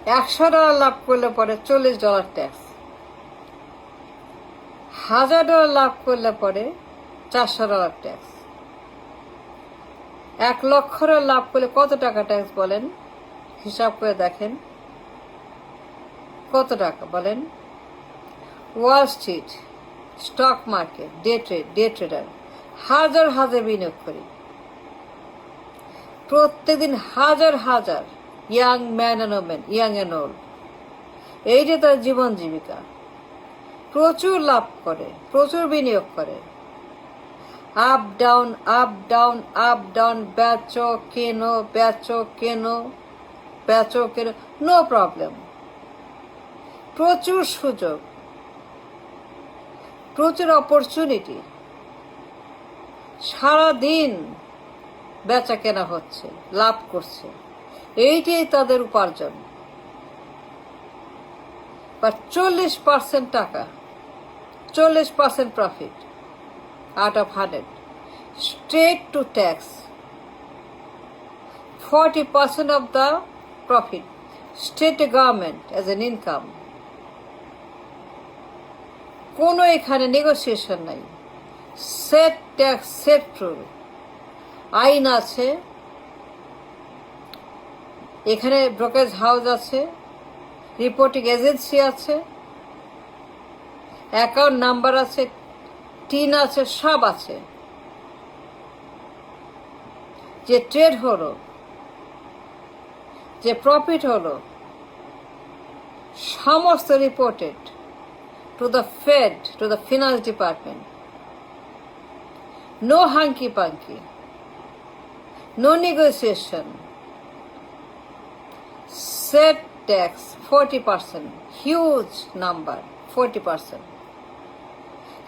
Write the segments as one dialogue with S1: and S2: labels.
S1: $100 লাভ করলে পরে $40 ট্যাক্স, $1000 লাভ করলে পরে $400 ট্যাক্স, $1,00,000 লাভ করলে কত টাকা ট্যাক্স বলেন? হিসাব করে দেখেন কত টাকা বলেন। Wall street, stock market, day trader, হাজার হাজার বিনিয়োগ করি প্রত্যেকদিন, হাজার হাজার young man and women, young and old, এই যে তার জীবন জীবিকা, প্রচুর লাভ করে, প্রচুর বিনিয়োগ করে। Up down up down up down, বেচো কেনো বেচো কেনো বেচো কেনো, নো প্রবলেম। প্রচুর সুযোগ, প্রচুর অপরচুনিটি, সারাদিন বেচা কেনা হচ্ছে, লাভ করছে, এইটাই তাদের উপার্জন। বা 40% টাকা, 40% profit out of 100 straight to tax, 40% of the profit straight to government as an income. কোনো এখানে নেগোসিয়েশন নাই, সেট ট্যাক্স, সেট রুল, আইন আছে। এখানে ব্রোকারেজ হাউস আছে, রিপোর্টিং এজেন্সি আছে, অ্যাকাউন্ট নাম্বার আছে, টিন আছে, সব আছে। যে ট্রেড হলো, যে প্রফিট হলো, সমস্ত reported to the fed, to the finance department. No hanky panky, no negotiation, set tax 40%, huge number, 40%।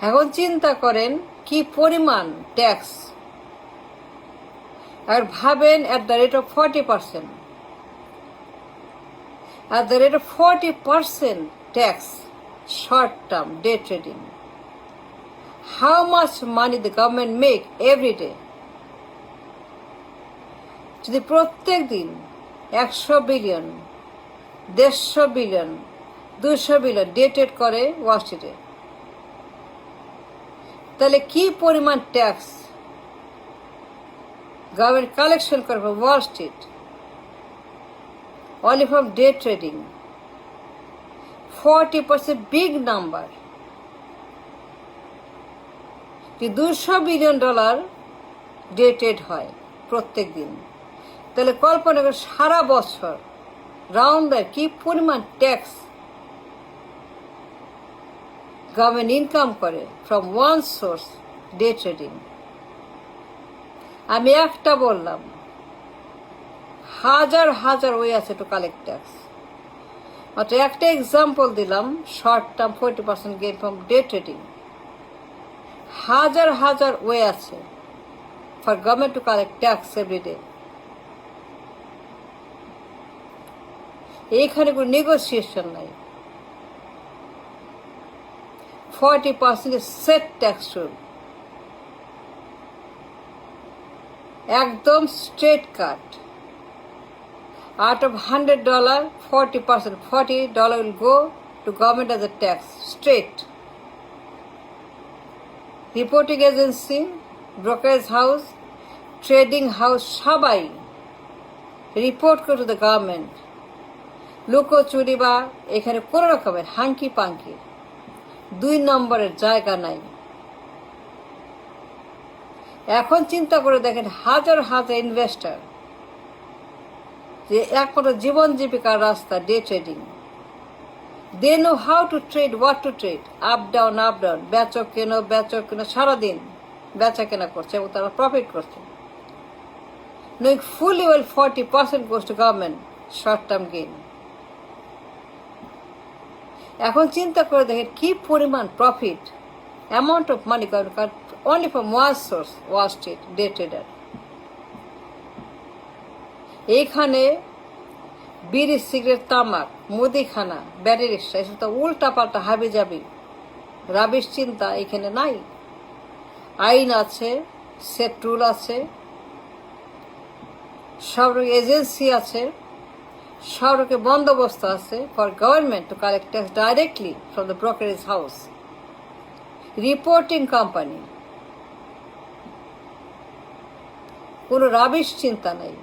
S1: এখন চিন্তা করেন কি পরিমাণ ট্যাক্স, আর ভাবেন at the rate of 40%, at the rate of 40% tax, short term day trading, how much money the government make every day? যদি প্রত্যেক দিন 100 billion, 150 billion, 200 billion day trade করে ওয়াল স্ট্রিটে, তাহলে কি পরিমাণ ট্যাক্স গভর্নমেন্ট কালেকশন করবে Wall Street, only from day trading? 40%, big number. $200 billion day trade হয় প্রত্যেক দিন, তাহলে কল্পনা করে সারা বছর রাউন্ডার কি পরিমাণ ট্যাক্স গভর্নমেন্ট ইনকাম করে from one source, day trading. আমি একটা বললাম, হাজার হাজার ওয়ে আছে টু কালেক্ট ট্যাক্স। মাত্র একটা এক্সাম্পল দিলাম, short term 40% gain from day trading. হাজার হাজার ওয়ে আছে for government to collect tax every day. এইখানে কোনো নেগোসিয়েশন নাই। 40% সেট ট্যাক্স রুল, একদম straight cut. Out of $100, 40%, $40 will go to government as a tax, straight. Reporting agency, brokerage house, trading house, সবাই report করে to the government. লুকোচুরি বা এখানে কোনো রকমের হাঙ্কি পাঙ্কি 2 নম্বরের জায়গা নাই। এখন চিন্তা করে দেখেন, হাজার হাজার ইনভেস্টার, যে একমাত্র জীবন জীবিকার রাস্তা day trading. They know how to trade, what to trade, up down, বেচো কেনো, সারাদিন বেচা কেনা করছে এবং তারা প্রফিট করছে। knowing fully well 40% goes to government, short term gain. এখন চিন্তা করে দেখেন কি পরিমাণ profit, amount of money only from one source, wall street, day trader. এইখানে বিড়ি, সিগারেট, তামাক, মুদিখানা, ব্যাটারি রিক্সা, এসব তো উল্টা পাল্টা হাবি যাবি রাবিশ চিন্তা এখানে নাই। আইন আছে, সেট রুল আছে, সব এজেন্সি আছে, সড়কে বন্দোবস্ত আছে for government to collect tax directly from the brokerage house, reporting company, কোনো রাবিশ চিন্তা নাই,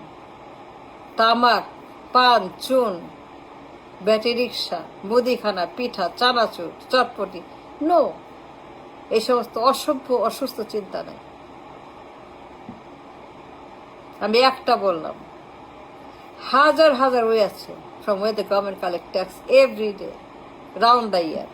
S1: তামাক, পান, চুন, ব্যাটারি রিক্সা, মুদিখানা, পিঠা, চানাচুর, চটপটি, নো, এই সমস্ত অসভ্য অসুস্থ চিন্তা নাই। আমি একটা বললাম, হাজার হাজার ওয়ে আছে from way the government collect tax every day round the year.